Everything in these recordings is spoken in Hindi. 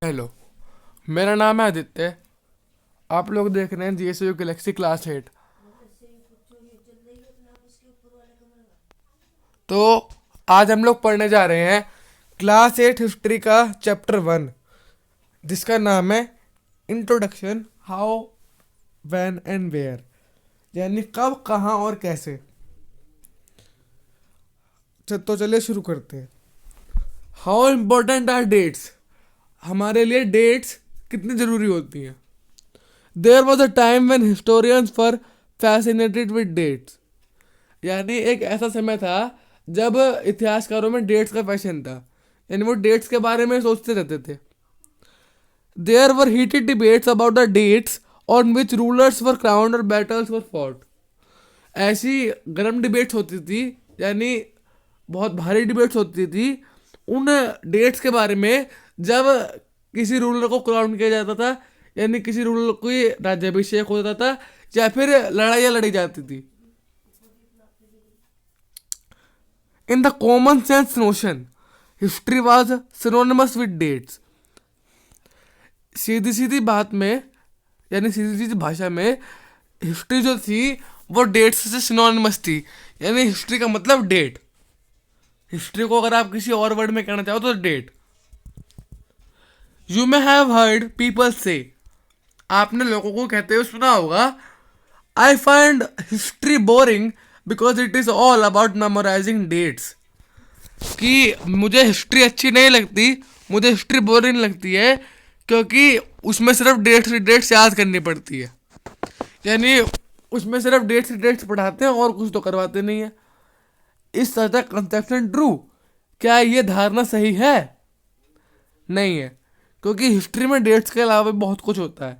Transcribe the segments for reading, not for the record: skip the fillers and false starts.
हेलो, मेरा नाम है आदित्य। आप लोग देख रहे हैं जीएसयू गैलेक्सी क्लास 8। तो आज हम लोग पढ़ने जा रहे हैं क्लास 8 हिस्ट्री का चैप्टर 1, जिसका नाम है introduction, how, when and where, यानी कब, कहाँ और कैसे। तो चलिए शुरू करते हैं। How important are dates? हमारे लिए डेट्स कितनी ज़रूरी होती हैं। There was a time when historians were fascinated with dates, यानी एक ऐसा समय था जब इतिहासकारों में डेट्स का फैशन था, यानी वो डेट्स के बारे में सोचते रहते थे। There were heated debates about the dates on which rulers were crowned और बैटल्स वर फॉट। ऐसी गर्म डिबेट्स होती थी, यानी बहुत भारी डिबेट्स होती थी उन डेट्स के बारे में जब किसी रूलर को क्राउन किया जाता था, यानी किसी रूलर को राज्याभिषेक होता था या फिर लड़ाइयाँ लड़ी जाती थी। In the common sense notion, history was synonymous with dates. सीधी सीधी बात में, यानी सीधी सीधी भाषा में, हिस्ट्री जो थी वो डेट्स से सिनोनिमस थी, यानी हिस्ट्री का मतलब डेट। हिस्ट्री को अगर आप किसी और वर्ड में कहना चाहो तो date. You may have heard people से, आपने लोगों को कहते हुए सुना होगा, I find history boring because it is all about memorising dates. कि मुझे हिस्ट्री अच्छी नहीं लगती, मुझे हिस्ट्री बोरिंग लगती है क्योंकि उसमें सिर्फ डेट्स याद करनी पड़ती है, यानी उसमें सिर्फ डेट्स पढ़ाते हैं और कुछ तो करवाते नहीं है। इस तरह कंसेप्शन ट्रू? क्या ये धारणा सही है? नहीं है, क्योंकि हिस्ट्री में डेट्स के अलावा भी बहुत कुछ होता है।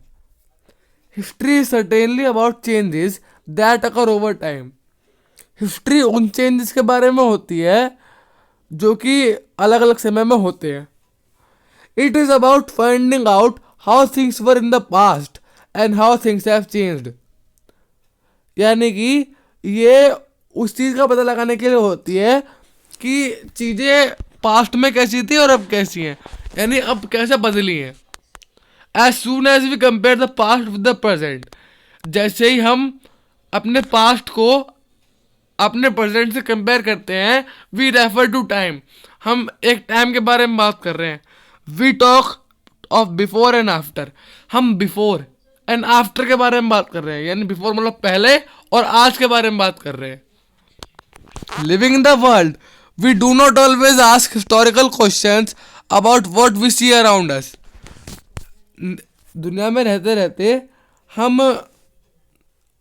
History is certainly about changes that occur over time. History उन चेंजेस के बारे में होती है जो कि अलग अलग समय में होते हैं। It is about finding out how things were in the past and how things have changed, यानी कि ये उस चीज़ का पता लगाने के लिए होती है कि चीज़ें पास्ट में कैसी थी और अब कैसी हैं, यानी अब कैसे बदली हैं। As soon as we compare the past with the present, जैसे ही हम अपने पास्ट को अपने प्रेजेंट से कंपेयर करते हैं, वी रेफर टू टाइम, हम एक टाइम के बारे में बात कर रहे हैं। We talk of before and after, हम बिफोर एंड आफ्टर के बारे में बात कर रहे हैं, यानी बिफोर मतलब पहले और आज के बारे में बात कर रहे हैं। Living in the world, we do not always ask historical questions about what we see around us. दुनिया में रहते रहते हम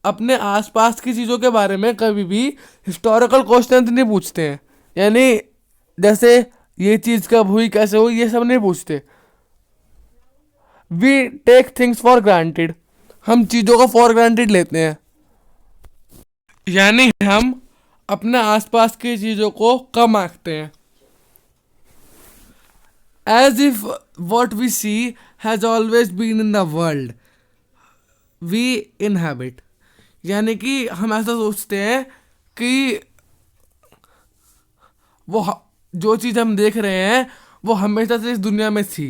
अपने आसपास की चीज़ों के बारे में कभी भी हिस्टोरिकल क्वेश्चंस नहीं पूछते हैं, यानी जैसे ये चीज़ कब हुई, कैसे हुई, ये सब नहीं पूछते। We take things for granted, हम चीज़ों को फॉर ग्रांटेड लेते हैं, यानी हम अपने आसपास की चीज़ों को कम आंकते हैं। As if what we see has always been in the world we inhabit, यानी कि हम ऐसा सोचते हैं कि जो चीज़ हम देख रहे हैं वो हमेशा से इस दुनिया में थी।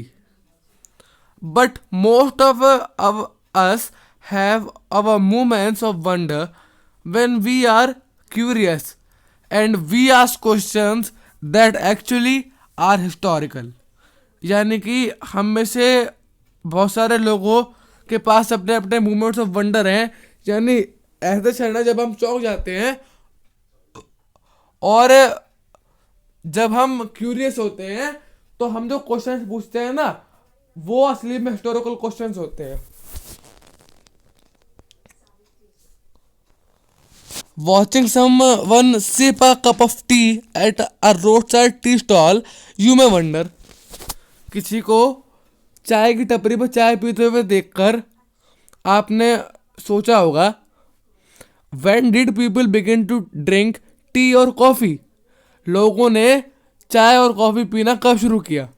But most of us have our moments of wonder when we are curious and we ask questions that actually are historical, यानी कि हम में से बहुत सारे लोगों के पास अपने अपने मोमेंट्स ऑफ वंडर हैं, यानी ऐसे क्षण जब हम चौंक जाते हैं और जब हम क्यूरियस होते हैं तो हम जो क्वेश्चंस पूछते हैं ना वो असली में हिस्टोरिकल क्वेश्चंस होते हैं। Watching someone sip a cup of tea at a roadside tea stall, you may wonder, किसी को चाय की टपरी पर चाय पीते हुए देखकर आपने सोचा होगा, when did people begin to drink tea और कॉफ़ी? लोगों ने चाय और कॉफ़ी पीना कब शुरू किया?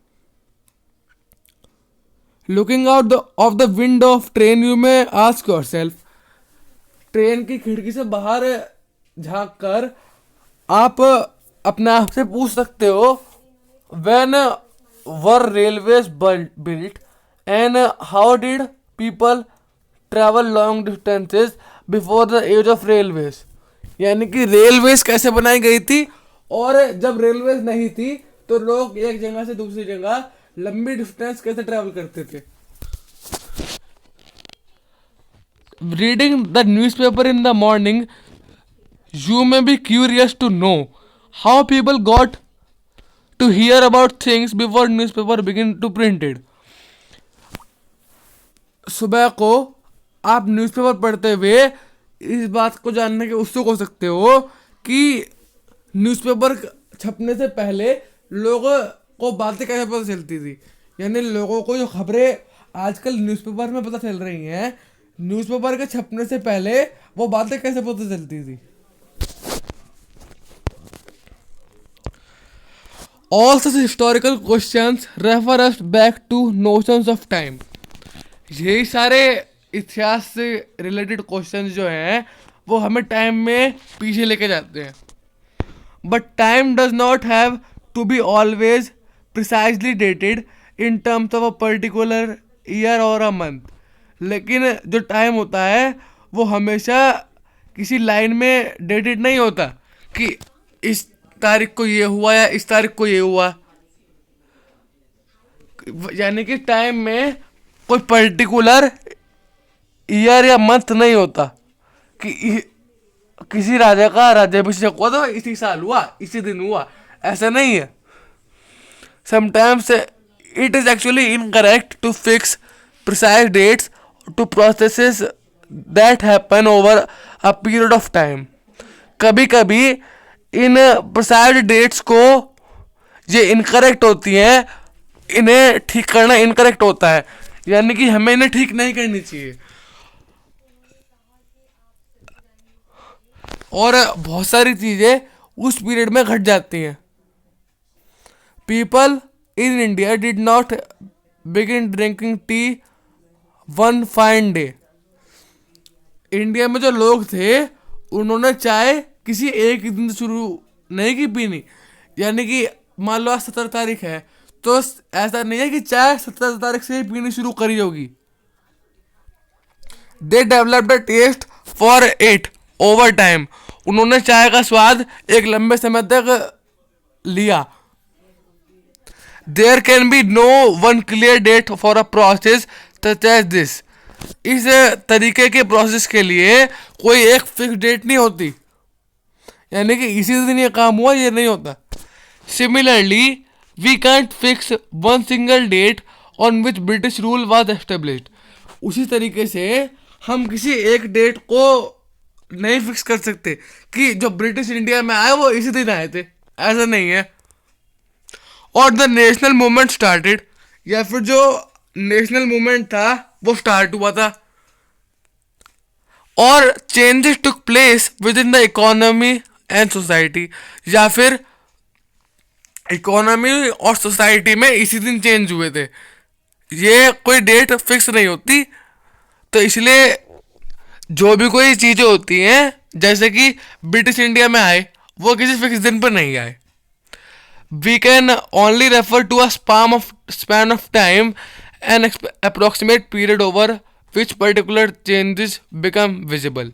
Looking out of the window of train, you may ask yourself, train की खिड़की से बाहर झांक कर आप अपने आप से पूछ सकते हो, when were railways built, and how did people travel long distances before the age of railways, यानी कि रेलवेज कैसे बनाई गई थी और जब रेलवेज नहीं थी तो लोग एक जगह से दूसरी जगह लंबी डिस्टेंस कैसे ट्रैवल करते थे. Reading the newspaper in the morning you may be curious to know how people got to hear about things before newspaper begin to printed. सुबह को आप न्यूज़पेपर पढ़ते हुए इस बात को जानने के उत्सुक हो सकते हो कि न्यूज़पेपर छपने से पहले लोगों को बातें कैसे पता चलती थी, यानी लोगों को जो खबरें आजकल न्यूज़पेपर में पता चल रही हैं, न्यूज़पेपर के छपने से पहले वो बातें कैसे पता चलती थी. All such historical questions refer us back to notions of time. यही सारे इतिहास से रिलेटेड क्वेश्चंस जो हैं वो हमें टाइम में पीछे लेके जाते हैं. But time does not have to be always precisely dated in terms of a particular year or a month. लेकिन जो टाइम होता है वो हमेशा किसी लाइन में डेटेड नहीं होता कि इस तारीख को ये हुआ या इस तारीख को ये हुआ, यानी कि टाइम में कोई पर्टिकुलर ईयर या मंथ नहीं होता कि किसी राजा का राज्याभिषेक हुआ तो इसी साल हुआ, इसी दिन हुआ, ऐसा नहीं है. Sometimes it is actually incorrect to fix precise dates to processes that happen over a period of time. कभी कभी इन प्रिसाइज डेट्स को ये इनकरेक्ट होती हैं, इन्हें ठीक करना इनकरेक्ट होता है, यानी कि हमें इन्हें ठीक नहीं करनी चाहिए. और बहुत सारी चीज़ें उस पीरियड में घट जाती हैं. People in India did not begin drinking tea one fine day. India में जो लोग थे उन्होंने चाय किसी एक ही दिन से शुरू नहीं की पीनी, यानी कि मान लो आज 17 तारीख है तो ऐसा नहीं है कि चाय 17 तारीख से ही पीनी शुरू करी होगी. They developed a taste for it over time. उन्होंने चाय का स्वाद एक लंबे समय तक लिया. There can be no one clear date for a process such as this. इस तरीके के प्रोसेस के लिए कोई एक फिक्स डेट नहीं होती, यानी कि इसी दिन ये काम हुआ ये नहीं होता. Similarly we can't fix one single date on which British rule was established. उसी तरीके से हम किसी एक डेट को नहीं फिक्स कर सकते कि जो ब्रिटिश इंडिया में आए वो इसी दिन आए थे, ऐसा नहीं है. और द नेशनल मूवमेंट स्टार्टेड, या फिर जो नेशनल मूवमेंट था वो स्टार्ट हुआ था. और changes took place with in the economy and society, या फिर इकोनॉमी और सोसाइटी में इसी दिन चेंज हुए थे. ये कोई डेट फिक्स नहीं होती. तो इसलिए जो भी कोई चीज़ें होती हैं जैसे कि ब्रिटिश इंडिया में आए वो किसी फिक्स दिन पर नहीं आए. We can only refer to a span of time an approximate period over which particular changes become visible.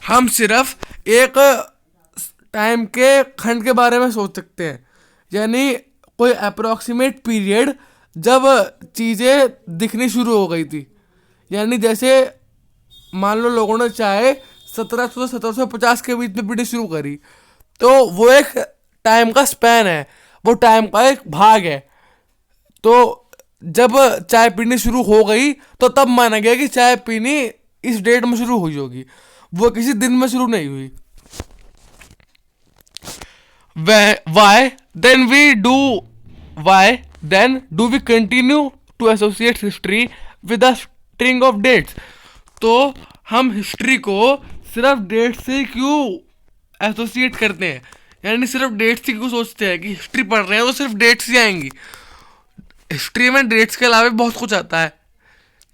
हम सिर्फ एक टाइम के खंड के बारे में सोच सकते हैं, यानी कोई अप्रोक्सीमेट पीरियड जब चीज़ें दिखनी शुरू हो गई थी. यानी जैसे मान लो लोगों ने चाय 1700 से 1750 के बीच में पीनी शुरू करी, तो वो एक टाइम का स्पैन है, वो टाइम का एक भाग है. तो जब चाय पीनी शुरू हो गई तो तब माना गया कि चाय पीनी इस डेट में शुरू हुई होगी, वो किसी दिन में शुरू नहीं हुई. Why then do we continue to associate history with a string of dates? तो हम हिस्ट्री को सिर्फ डेट से क्यों एसोसिएट करते हैं, यानी सिर्फ डेट से क्यों सोचते हैं कि हिस्ट्री पढ़ रहे हैं तो सिर्फ डेट्स ही आएंगी. हिस्ट्री में डेट्स के अलावा बहुत कुछ आता है.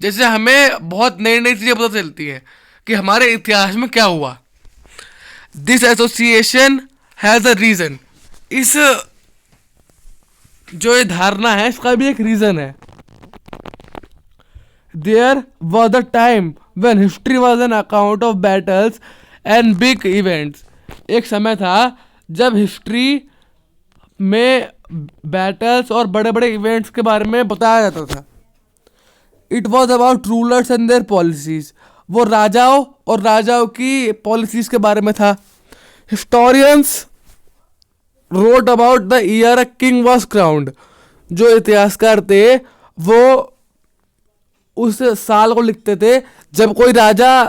जैसे हमें बहुत नई नई चीज़ें पता चलती हैं कि हमारे इतिहास में क्या हुआ. This association has a reason. इस जो ये धारणा है इसका भी एक रीज़न है. There was a time when history was an account of battles and big events. एक समय था जब हिस्ट्री में बैटल्स और बड़े बड़े इवेंट्स के बारे में बताया जाता था. It was about rulers and there policies. वो राजाओं और राजाओं की पॉलिसीज के बारे में था. Historians wrote about the year a king was crowned. जो इतिहासकार थे वो उस साल को लिखते थे जब कोई राजा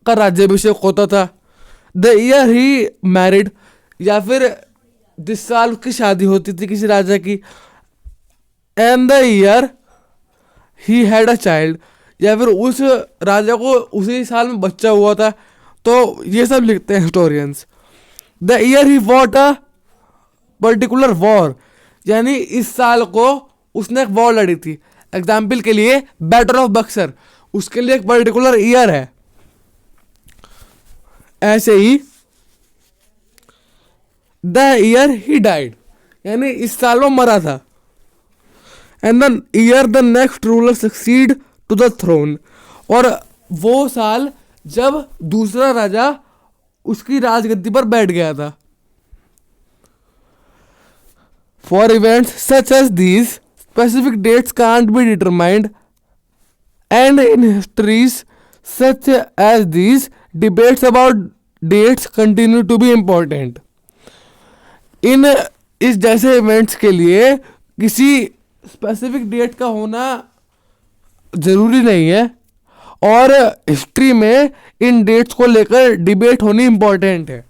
का राज्याभिषेक होता था. द ईयर ही मैरिड, या फिर जिस साल उसकी शादी होती थी किसी राजा की. And the year he had a child, या फिर उस राजा को उसी साल में बच्चा हुआ था. तो ये सब लिखते हैं historians. The year he fought a particular war, यानी इस साल को उसने एक वॉर लड़ी थी. एग्जाम्पल के लिए बैटल ऑफ बक्सर, उसके लिए एक पर्टिकुलर ईयर है. ऐसे ही द ईयर ही डाइड, यानी इस साल वो मरा था. And the year the next ruler succeed to the throne, और वो साल जब दूसरा राजा उसकी राजगद्दी पर बैठ गया था. For events such as these specific dates can't be determined, and in histories such as these debates about dates continue to be important. इन इस जैसे इवेंट्स के लिए किसी स्पेसिफिक डेट का होना ज़रूरी नहीं है, और हिस्ट्री में इन डेट्स को लेकर डिबेट होनी इम्पॉर्टेंट है.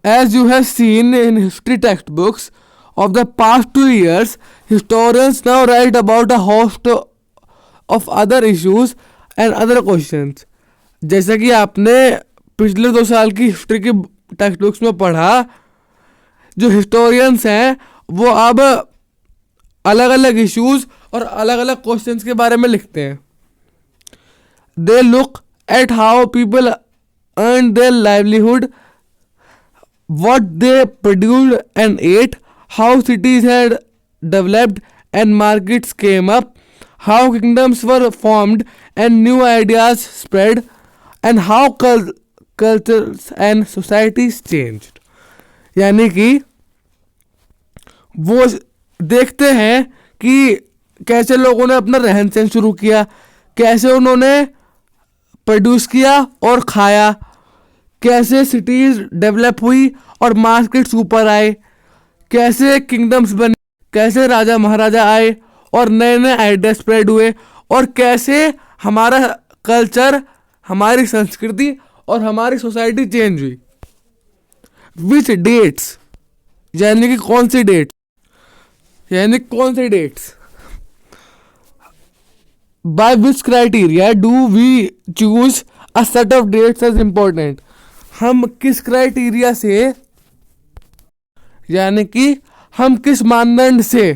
As you have seen in history textbooks of the past 2 years, historians now write about a host of other issues and other questions. जैसा कि आपने पिछले 2 साल की हिस्ट्री की टेक्स्ट बुक्स में पढ़ा, जो हिस्टोरियंस हैं वो अब अलग अलग इश्यूज और अलग अलग क्वेश्चंस के बारे में लिखते हैं. They look at how people earned their livelihood, what they produced and ate, how cities had developed and markets came up, how kingdoms were formed and new ideas spread, and how cultures and societies changed. यानी कि वो देखते हैं कि कैसे लोगों ने अपना रहन सहन शुरू किया, कैसे उन्होंने प्रोड्यूस किया और खाया, कैसे सिटीज डेवलप हुई और मार्केट्स ऊपर आए, कैसे किंगडम्स बने, कैसे राजा महाराजा आए और नए नए आइडिया स्प्रेड हुए, और कैसे हमारा कल्चर, हमारी संस्कृति और हमारी सोसाइटी चेंज हुई. विच डेट्स, यानी कि कौन सी डेट्स, यानी कौन सी dates. By which criteria do we choose a set of dates as important. हम किस क्राइटेरिया से, यानी कि हम किस मानदंड से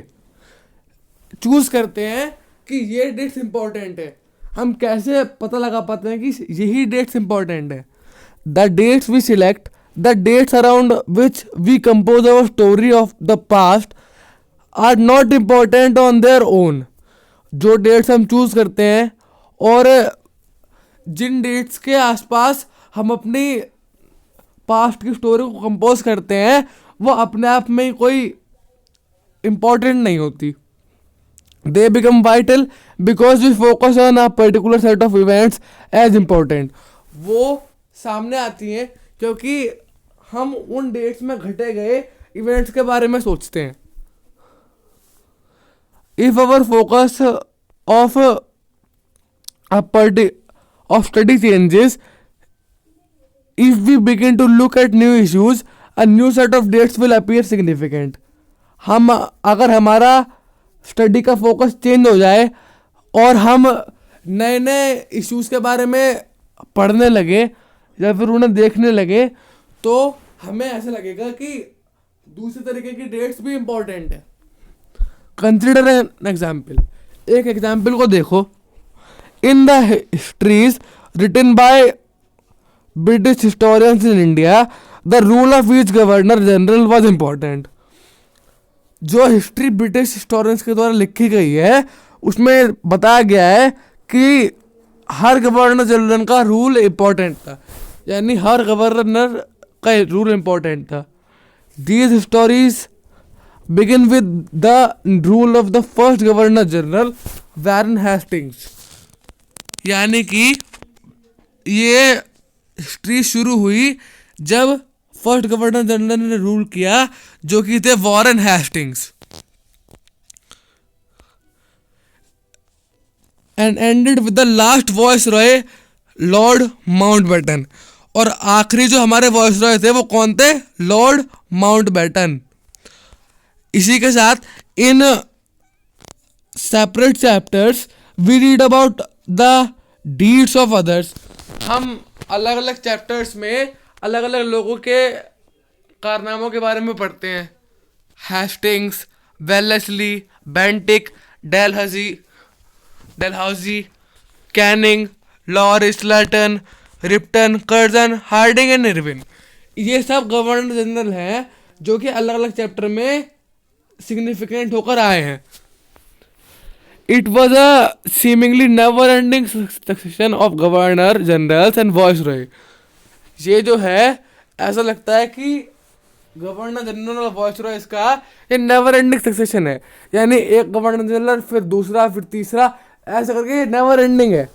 चूज करते हैं कि ये डेट्स इंपॉर्टेंट है. हम कैसे पता लगा पाते हैं कि यही डेट्स इंपॉर्टेंट है. The dates we select, the dates around which we compose our story of the past are not important on their own. जो डेट्स हम चूज करते हैं और जिन डेट्स के आसपास हम अपनी पास्ट की स्टोरी को कंपोज करते हैं, वो अपने आप में कोई इम्पॉर्टेंट नहीं होती. They become vital because we focus on a particular set of events as important. वो सामने आती हैं क्योंकि हम उन डेट्स में घटे गए इवेंट्स के बारे में सोचते हैं. If our focus of study changes, if we begin to look at new issues, a new set of dates will appear significant. हम अगर हमारा स्टडी का फोकस चेंज हो जाए और हम नए नए इश्यूज के बारे में पढ़ने लगे या फिर उन्हें देखने लगे, तो हमें ऐसा लगेगा कि दूसरे तरीके की डेट्स भी इम्पोर्टेंट है. Consider an example. एक एग्जाम्पल को देखो. In the histories written by British historians in India, the rule of each governor general was important. जो हिस्ट्री ब्रिटिश हिस्टोरियंस के द्वारा लिखी गई है उसमें बताया गया है कि हर गवर्नर जनरल का रूल इम्पोर्टेंट था, यानी हर गवर्नर का रूल इम्पोर्टेंट था. These stories begin with the rule of the first governor general Warren Hastings. यानी कि ये हिस्ट्री शुरू हुई जब फर्स्ट गवर्नर जनरल ने रूल किया, जो कि थे Warren Hastings, and ended with the last voice Roy Lord Mountbatten. और आखिरी जो हमारे वॉइस रॉय थे वो कौन थे? Lord Mountbatten. इसी के साथ in separate chapters we read about the deeds of others. हम अलग अलग चैप्टर्स में अलग अलग लोगों के कारनामों के बारे में पढ़ते हैं. Hastings, Wellesley, Bentinck, Dalhousie, Canning, Lawrence, Lytton, Ripon, Curzon, Hardinge and Irwin. ये सब गवर्नर जनरल हैं जो कि अलग अलग चैप्टर में सिग्निफिकेंट होकर आए हैं. It was a seemingly never ending succession of governor generals and viceroy. ये जो है ऐसा लगता है कि गवर्नर जनरल और वॉइसरॉय इसका ये नेवर एंडिंग सक्सेशन है, यानी एक गवर्नर जनरल फिर दूसरा फिर तीसरा, ऐसा करके नेवर एंडिंग है.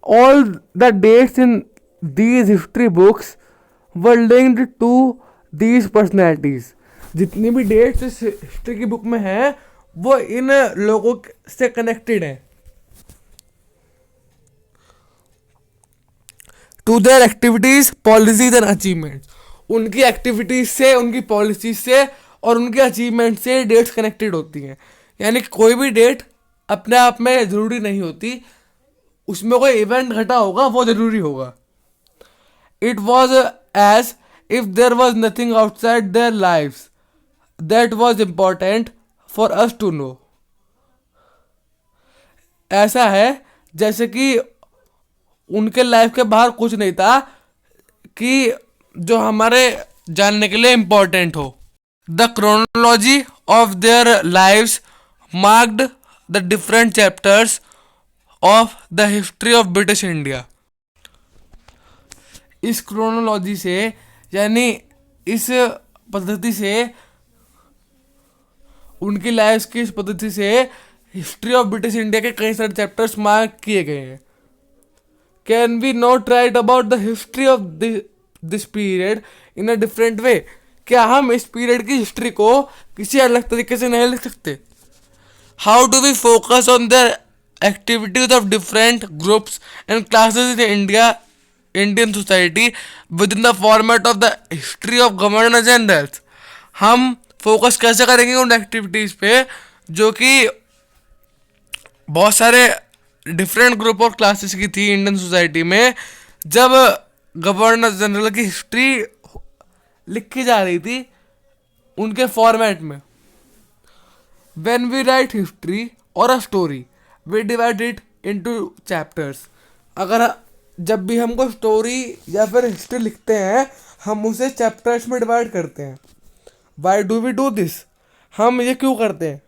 All the dates in these history books were linked to these personalities. जितनी भी डेट्स इस हिस्ट्री की बुक में हैं वो इन लोगों से कनेक्टेड है. To their activities, policies and achievements. उनकी एक्टिविटीज से, उनकी पॉलिसीज से और उनके अचीवमेंट से डेट्स कनेक्टेड होती हैं. यानी कोई भी डेट अपने आप में ज़रूरी नहीं होती, उसमें कोई इवेंट घटा होगा वो ज़रूरी होगा. It was as if there was nothing outside their lives that was important for us to know. ऐसा है जैसे कि उनके लाइफ के बाहर कुछ नहीं था कि जो हमारे जानने के लिए इम्पोर्टेंट हो. The chronology of their lives marked the different chapters of the history of British India. इस क्रोनोलॉजी से, यानी इस पद्धति से, उनकी लाइफ की इस पद्धति से हिस्ट्री ऑफ ब्रिटिश इंडिया के कई सारे चैप्टर्स मार्क किए गए हैं. Can we not write about the history of this period in a different way. क्या हम इस पीरियड की हिस्ट्री को किसी अलग तरीके से नहीं लिख सकते? How do we focus on the activities of different groups and classes in Indian society within the format of the history of governor generals. हम फोकस कैसे करेंगे उन एक्टिविटीज़ पे जो कि बहुत सारे डिफरेंट ग्रुप और क्लासेस की थी इंडियन सोसाइटी में, जब गवर्नर जनरल की हिस्ट्री लिखी जा रही थी उनके फॉर्मेट में. When we write history or a story we divide it into chapters. अगर जब भी हमको स्टोरी या फिर हिस्ट्री लिखते हैं हम उसे चैप्टर्स में डिवाइड करते हैं. Why do we do this? हम ये क्यों करते हैं?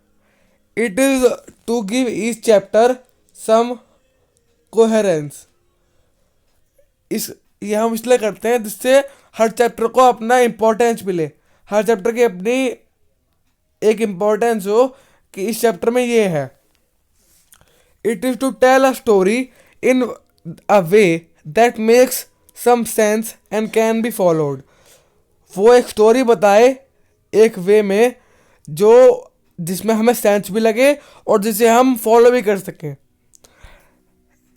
It is to give each chapter some coherence. ये हम इसलिए करते हैं जिससे हर चैप्टर को अपना इम्पोर्टेंस मिले, हर चैप्टर की अपनी एक इम्पोर्टेंस हो कि इस चैप्टर में ये है. It is to tell a story in a way that makes some sense and can be followed. वो एक स्टोरी बताए एक वे में जो जिसमें हमें सेंस भी लगे और जिसे हम फॉलो भी कर सकें.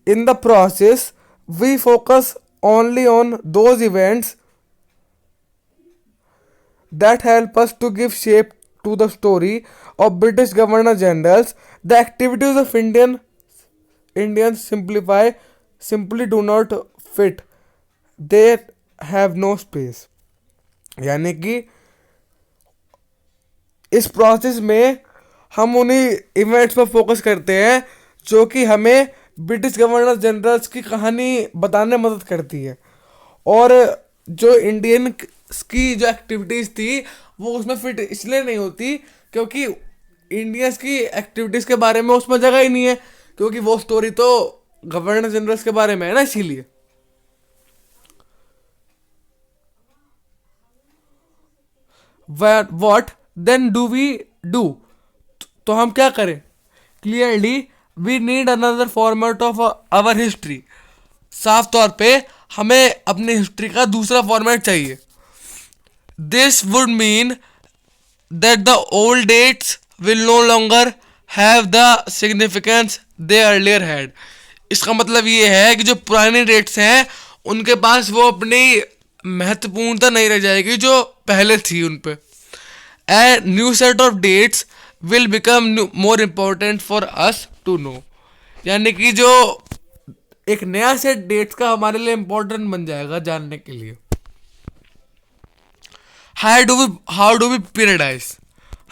In the process we focus only on those events that help us to give shape to the story of British Governor Generals. The activities of Indians simply do not fit. They have no space. यानी कि इस प्रोसेस में हम उन्हीं इवेंट्स पर फोकस करते हैं जो कि हमें ब्रिटिश गवर्नर जनरल्स की कहानी बताने में मदद करती है. और जो इंडियन की जो एक्टिविटीज़ थी वो उसमें फिट इसलिए नहीं होती क्योंकि इंडियंस की एक्टिविटीज के बारे में उसमें जगह ही नहीं है, क्योंकि वो स्टोरी तो गवर्नर जनरल्स के बारे में है ना, इसीलिए। What then do we do, तो हम क्या करें? Clearly we need another format of our history, साफ तौर पे हमें अपनी हिस्ट्री का दूसरा फॉर्मेट चाहिए। This would mean that the old dates will no longer have the significance they earlier had. इसका मतलब ये है कि जो पुरानी डेट्स हैं उनके पास वो अपनी महत्वपूर्णता नहीं रह जाएगी जो पहले थी उन पे। A new set of dates will become more important for us to know, यानी कि जो एक नया सेट डेट्स का हमारे लिए इम्पोर्टेंट बन जाएगा जानने के लिए। हाउ डू वी पीरियडाइज,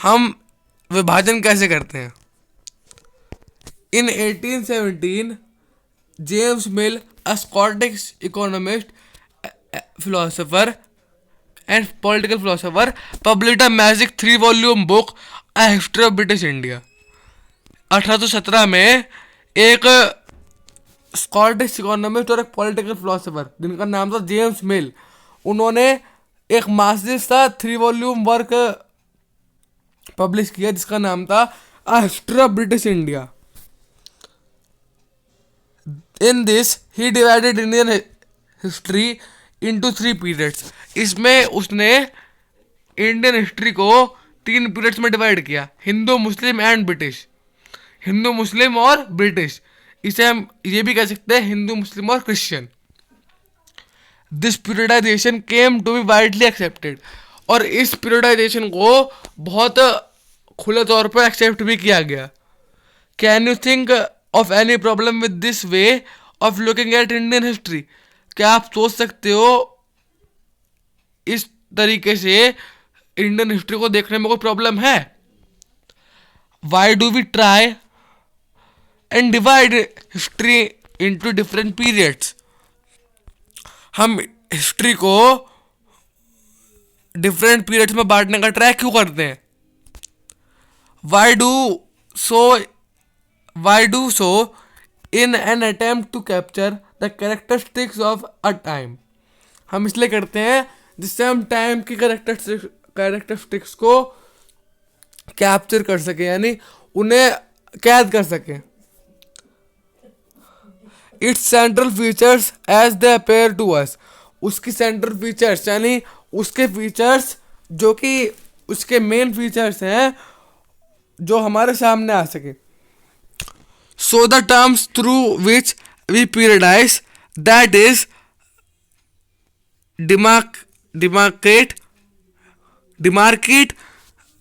हम विभाजन कैसे करते हैं? इन 1817 James mill, a Scottish economist, philosopher and political philosopher, published a magic 3-volume book, A History of British India। 1817 में एक स्कॉटिश इकोनॉमिस्ट और एक पॉलिटिकल फिलोसोफर जिनका नाम था जेम्स मिल, उन्होंने एक मासिक सा 3-वॉल्यूम वर्क पब्लिश किया जिसका नाम था A History of British India। In this he divided Indian history into 3 periods। इसमें उसने इंडियन हिस्ट्री को 3 पीरियड्स में डिवाइड किया, Hindu, Muslim and British. Hindu, Muslim और ब्रिटिश, इसे हम ये भी कह सकते हैं हिंदू, मुस्लिम और Christian. This periodisation came to be widely accepted, और इस पीरियडाइजेशन को बहुत खुले तौर पर एक्सेप्ट भी किया गया। Can you think of any problem with this way of looking at Indian history? क्या आप सोच सकते हो इस तरीके से इंडियन हिस्ट्री को देखने में कोई प्रॉब्लम है? Why do we try and divide history into different periods? हम हिस्ट्री को डिफरेंट पीरियड्स में बांटने का ट्राई क्यों करते हैं? Why do so in an attempt to capture the characteristics of a time. हम इसलिए करते हैं जिससे हम टाइम की कैरेक्टरिस्टिक्स को कैप्चर कर सके, यानी उन्हें कैद कर सके। Its central features as they appear to us, उसकी सेंट्रल फीचर्स यानी उसके फीचर्स जो कि उसके मेन फीचर्स हैं जो हमारे सामने आ सके। So the terms through which we periodise, that is demarcate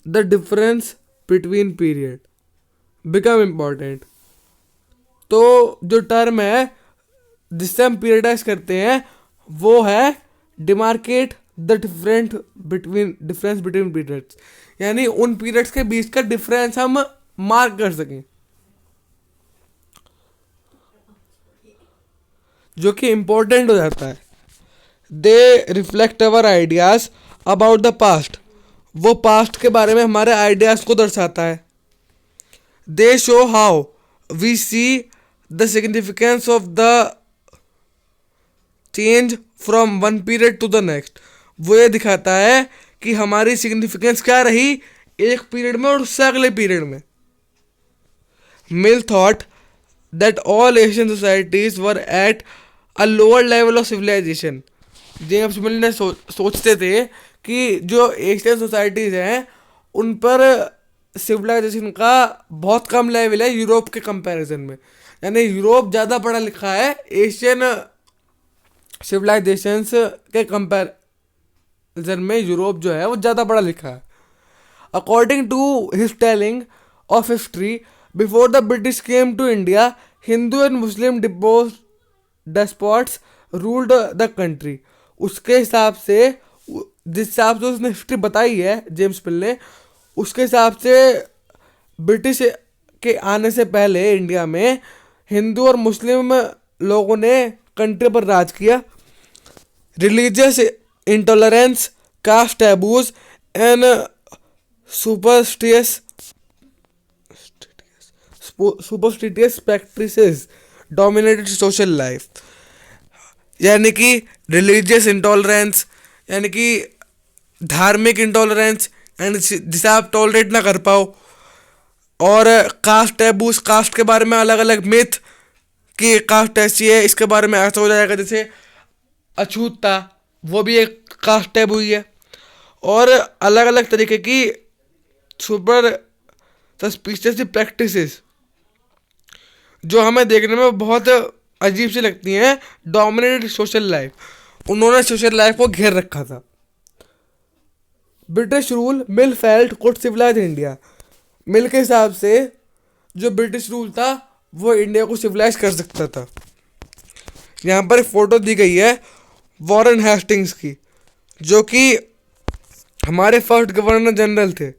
the difference between period become important। तो जो टर्म है जिससे हम पीरियडाइज करते हैं वो है demarcate the difference between periods, यानी उन पीरियड्स के बीच का डिफरेंस हम मार्क कर सकें, जो कि इम्पोर्टेंट हो जाता है। They reflect our ideas about the past, वो पास्ट के बारे में हमारे आइडियाज को दर्शाता है। They show how we see the significance of the change from one period to the next, वो ये दिखाता है कि हमारी सिग्निफिकेंस क्या रही एक पीरियड में और उससे अगले पीरियड में। Mill thought that all Asian societies were at a lower level of civilisation. James Mill ने सोचते थे कि जो एशियन सोसाइटीज़ हैं उन पर सिविलाइजेशन का बहुत कम लेवल है यूरोप के कंपैरिजन में, यानी यूरोप ज़्यादा पढ़ा लिखा है एशियन सिविलाइजेशंस के कंपैरिजन में, यूरोप जो है वो ज़्यादा पढ़ा लिखा है। According to his telling of history, before the British came to India, Hindu and Muslim despots ruled the country. उसके हिसाब से, जिस हिसाब से उसने हिस्ट्री बताई है जेम्स मिल ने, उसके हिसाब से ब्रिटिश के आने से पहले इंडिया में हिंदू और मुस्लिम लोगों ने कंट्री पर राज किया। Religious intolerance, caste taboos and superstitious superstitious practices dominated social life, यानी कि रिलीजियस इंटॉलरेंस, यानी कि धार्मिक इंटॉलरेंस, यानी जिसे आप टॉलरेट ना कर पाओ, और कास्ट टैबूस, कास्ट के बारे में अलग अलग मिथ कि कास्ट ऐसी है, इसके बारे में ऐसा हो जाएगा, जैसे अछूतता, वो भी एक कास्ट टैबू ही है, और अलग अलग तरीके की सुपर सस्पिशियस प्रैक्टिसेस जो हमें देखने में बहुत अजीब सी लगती हैं, डोमिनेटेड सोशल लाइफ, उन्होंने सोशल लाइफ को घेर रखा था। British rule Mill felt could civilise India, Mill के हिसाब से जो ब्रिटिश रूल था वो इंडिया को सिविलाइज कर सकता था। यहाँ पर एक फोटो दी गई है वॉरेन हेस्टिंग्स की, जो कि हमारे फर्स्ट गवर्नर जनरल थे।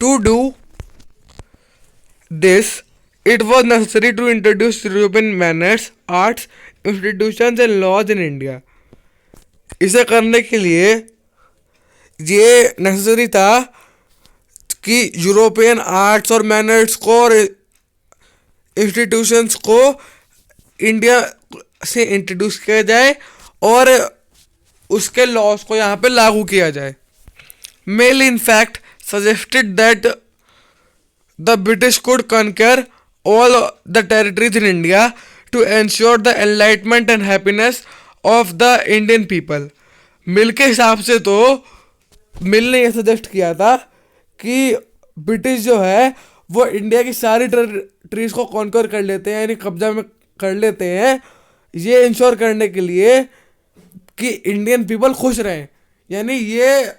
To do this, it was necessary to introduce European manners, arts, institutions and laws in India. इसे करने के लिए ये नेसेसरी था कि यूरोपियन आर्ट्स और मैनर्स को और इंस्टीट्यूशंस को इंडिया से इंट्रोड्यूस किया जाए और उसके लॉज को यहाँ पे लागू किया जाए। Mill in fact suggested that the British could conquer all the territories in India to ensure the enlightenment and happiness of the Indian people. मिल के हिसाब से तो मिल ने यह सजेस्ट किया था कि ब्रिटिश जो है वो इंडिया की सारी टेरिटरीज को कॉन्कर कर लेते हैं, यानी कब्जा में कर लेते हैं, ये इंश्योर करने के लिए कि इंडियन पीपल खुश रहें। यानी ये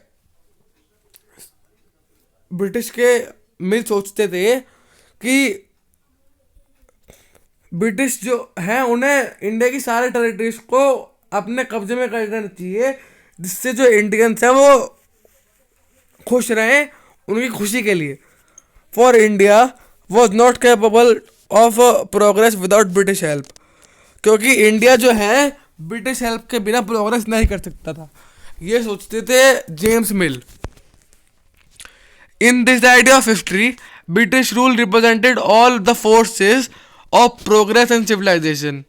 ब्रिटिश के मिल सोचते थे कि ब्रिटिश जो हैं उन्हें इंडिया की सारे टेरिटरीज को अपने कब्जे में कर लेना चाहिए, जिससे जो इंडियंस हैं वो खुश रहें, उनकी खुशी के लिए। For India was not capable of progress without British help, क्योंकि इंडिया जो है ब्रिटिश हेल्प के बिना प्रोग्रेस नहीं कर सकता था, ये सोचते थे James mill. In this idea of history, British rule represented all the forces of progress and civilization.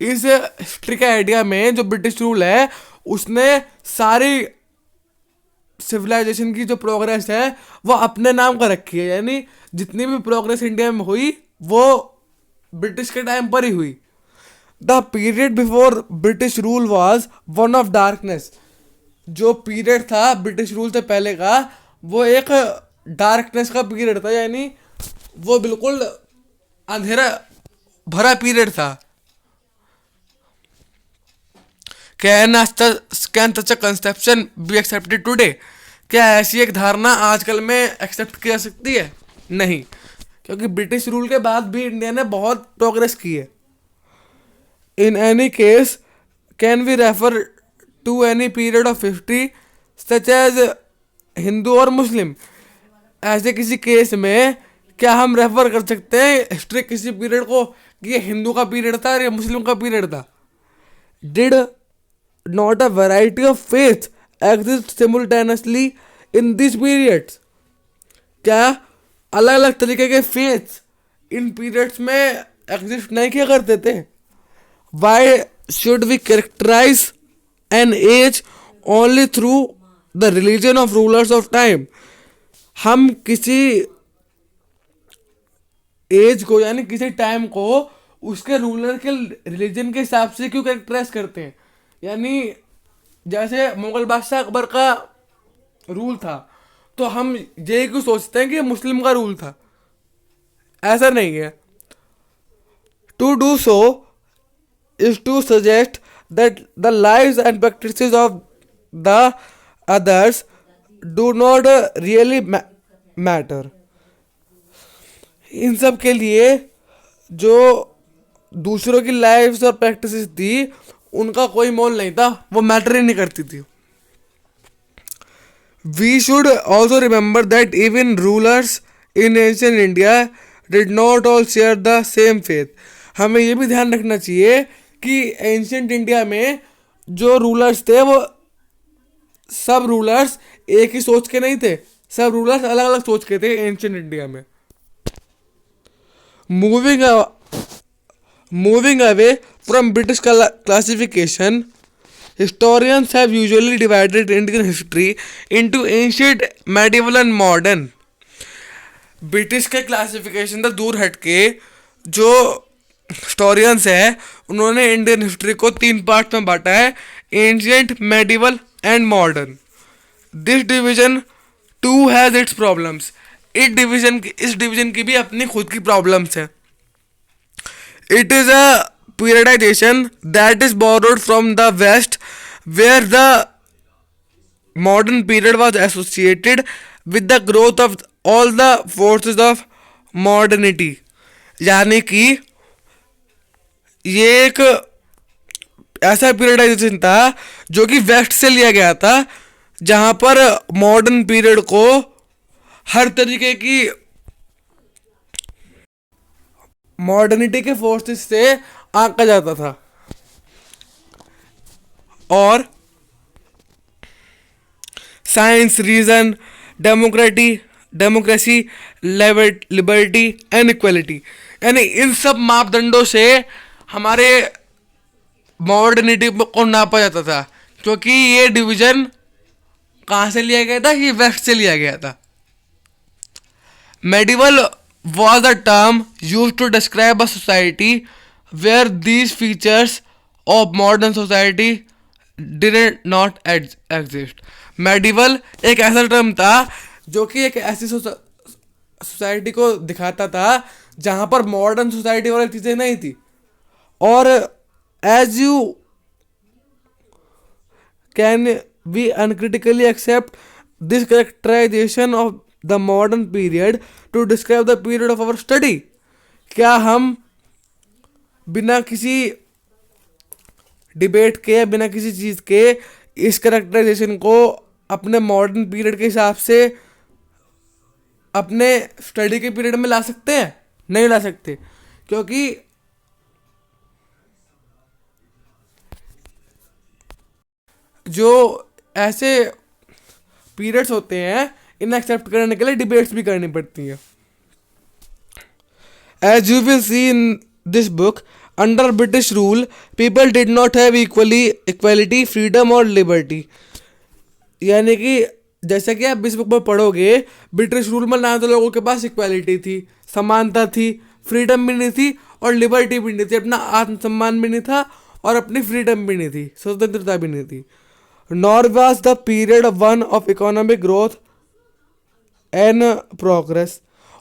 इस हिस्ट्री के आइडिया में जो ब्रिटिश रूल है उसने सारी सिविलाइजेशन की जो प्रोग्रेस है वो अपने नाम का रखी है, यानी जितनी भी प्रोग्रेस इंडिया में हुई वो ब्रिटिश के टाइम पर ही हुई। The period before British rule was one of darkness, जो पीरियड था ब्रिटिश रूल से पहले का वो एक डार्कनेस का पीरियड था, यानी वो बिल्कुल अंधेरा भरा पीरियड था। Can such a conception be accepted today, क्या ऐसी एक धारणा आजकल में एक्सेप्ट की जा सकती है? नहीं, क्योंकि ब्रिटिश रूल के बाद भी इंडिया ने बहुत प्रोग्रेस की है। In any case can we refer to any period of history such as Hindu or Muslim, ऐसे किसी केस में क्या हम रेफर कर सकते हैं हिस्ट्री किसी पीरियड को कि ये हिंदू का पीरियड था या मुस्लिम का पीरियड था? Did not a variety of faith exist simultaneously in this periods, क्या अलग अलग तरीके के फेथ इन पीरियड्स में एग्जिस्ट नहीं किया करते थे? Why should we characterise an age only through the religion of rulers of time? हम किसी एज को यानी किसी टाइम को उसके रूलर के रिलीजन के हिसाब से क्यों कैरेक्टराइज करते हैं? यानी जैसे मुगल बादशाह अकबर का रूल था तो हम यही क्यों सोचते हैं कि मुस्लिम का रूल था? ऐसा नहीं है। To do so is to suggest that the lives and practices of the others do not really matter. इन सब के लिए जो दूसरों की लाइफ्स और प्रैक्टिसेस थी उनका कोई मोल नहीं था, वो मैटर ही नहीं करती थी। We should also remember that even rulers in ancient India did not all share the same faith. हमें ये भी ध्यान रखना चाहिए कि एंशिएंट इंडिया में जो रूलर्स थे वो सब रूलर्स एक ही सोच के नहीं थे, सब रूलर्स अलग अलग सोच के थे एंशियंट इंडिया में. Moving moving away from British classification, historians have usually divided Indian history into ancient, medieval and modern. British के क्लासिफिकेशन से दूर हटके जो हिस्टोरियंस है उन्होंने इंडियन हिस्ट्री को 3 पार्ट में बांटा है, ancient, medieval and modern. This division too has its problems. इस डिवीजन की भी अपनी खुद की प्रॉब्लम्स है. It is a periodization that is borrowed from the west, where the modern period was associated with the growth of all the forces of modernity. यानी कि ये एक ऐसा पीरियडाइजेशन था जो कि वेस्ट से लिया गया था, जहां पर मॉडर्न पीरियड को हर तरीके की मॉडर्निटी के फोर्सेस से आंका जाता था. और science, reason, democracy, liberty and equality, यानी इन सब मापदंडों से हमारे मॉडर्निटी को नापा जाता था. क्योंकि ये डिवीजन कहाँ से लिया गया था? ये वेस्ट से लिया गया था. Medieval was a term used to describe a society where these features of modern society did not exist. Medieval एक ऐसा टर्म था जो कि एक ऐसी सोसाइटी को दिखाता था जहां पर मॉडर्न सोसाइटी वाली चीजें नहीं थी. और as you can we uncritically accept this characterisation of the modern period to describe the period of our study. क्या हम बिना किसी डिबेट के या बिना किसी चीज के इस कैरेक्टराइजेशन को अपने मॉडर्न पीरियड के हिसाब से अपने स्टडी के पीरियड में ला सकते हैं? नहीं ला सकते, क्योंकि जो ऐसे पीरियड्स होते हैं इन्हें एक्सेप्ट करने के लिए डिबेट्स भी करनी पड़ती हैं. As you will see in this book, under British rule, people did not have equality, freedom और liberty. यानी कि जैसा कि आप इस बुक में पढ़ोगे, ब्रिटिश रूल में ना तो लोगों के पास इक्वालिटी थी, समानता थी, फ्रीडम भी नहीं थी और लिबर्टी भी नहीं थी, अपना आत्मसम्मान भी नहीं था और अपनी फ्रीडम भी नहीं थी, स्वतंत्रता भी नहीं थी. Nor was the period one of economic growth and progress.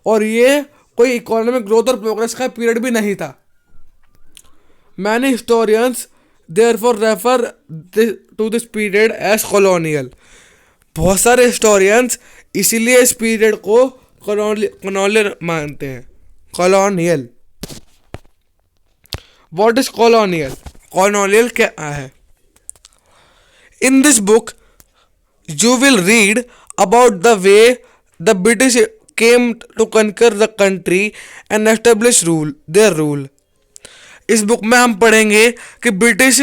और ये कोई इकोनॉमिक ग्रोथ और प्रोग्रेस का पीरियड भी नहीं था. Many historians therefore refer to this period as colonial. बहुत सारे हिस्टोरियंस इसीलिए इस पीरियड को कॉलोनियल मानते हैं. Colonial. What is colonial? Colonial क्या है? In this book, you will read about the way the British came to conquer the country and establish their rule. इस बुक में हम पढ़ेंगे कि ब्रिटिश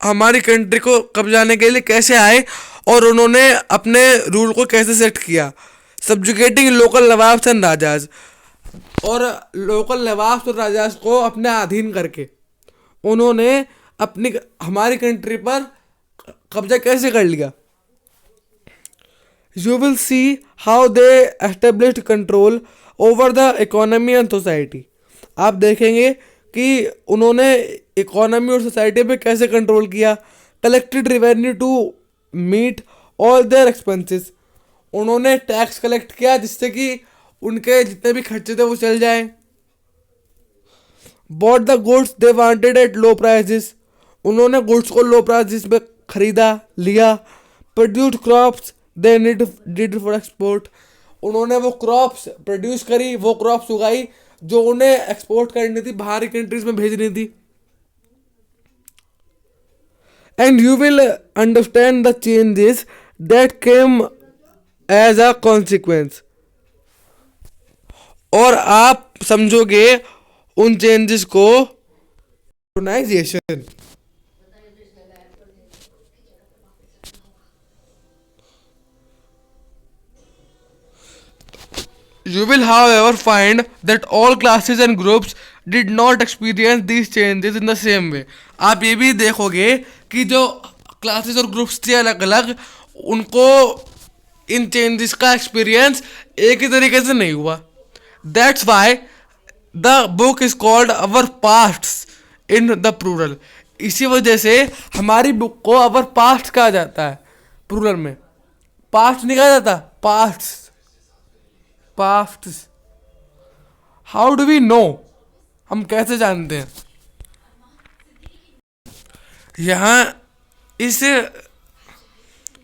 हमारी कंट्री को कब्जाने के लिए कैसे आए और उन्होंने अपने रूल को कैसे सेट किया. सब्जुकेटिंग लोकल नवाब्स एंड राजाज. और लोकल नवाब्स और राजाज को अपने अधीन करके उन्होंने अपनी हमारी कंट्री पर कब्जा कैसे कर लिया. You will see how they established control over the economy and society. आप देखेंगे कि उन्होंने इकोनॉमी और सोसाइटी पे कैसे कंट्रोल किया. Collected revenue to meet all their expenses. उन्होंने टैक्स कलेक्ट किया जिससे कि उनके जितने भी खर्चे थे वो चल जाएं. Bought the goods they wanted at low prices. उन्होंने गुड्स को लो प्राइसेस पे खरीदा, लिया. Produced crops they need for export. उन्होंने वो क्रॉप्स प्रोड्यूस करी, वो क्रॉप्स उगाई जो उन्हें एक्सपोर्ट करनी थी, बाहरी कंट्रीज में भेजनी थी. And you will understand the changes that came as a consequence. और आप समझोगे उन चेंजेस को. Colonisation. You will, however, find that all classes and groups did not experience these changes in the same way. आप ये भी देखोगे कि जो क्लासेस और ग्रुप्स थे अलग अलग, उनको इन चेंजेस का एक्सपीरियंस एक ही तरीके से नहीं हुआ. That's why the book is called our past in the plural. इसी वजह से हमारी बुक को अवर पास्ट कहा जाता है प्लूरल में. पास्ट नहीं कहा जाता, past. Past. How do we know? हम कैसे जानते हैं? यहाँ इस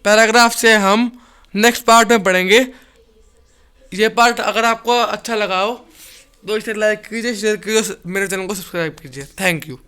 पैराग्राफ से हम नेक्स्ट पार्ट में पढ़ेंगे. ये पार्ट अगर आपको अच्छा लगा हो तो इसे लाइक कीजिए, शेयर कीजिए, मेरे चैनल को सब्सक्राइब कीजिए. Thank you.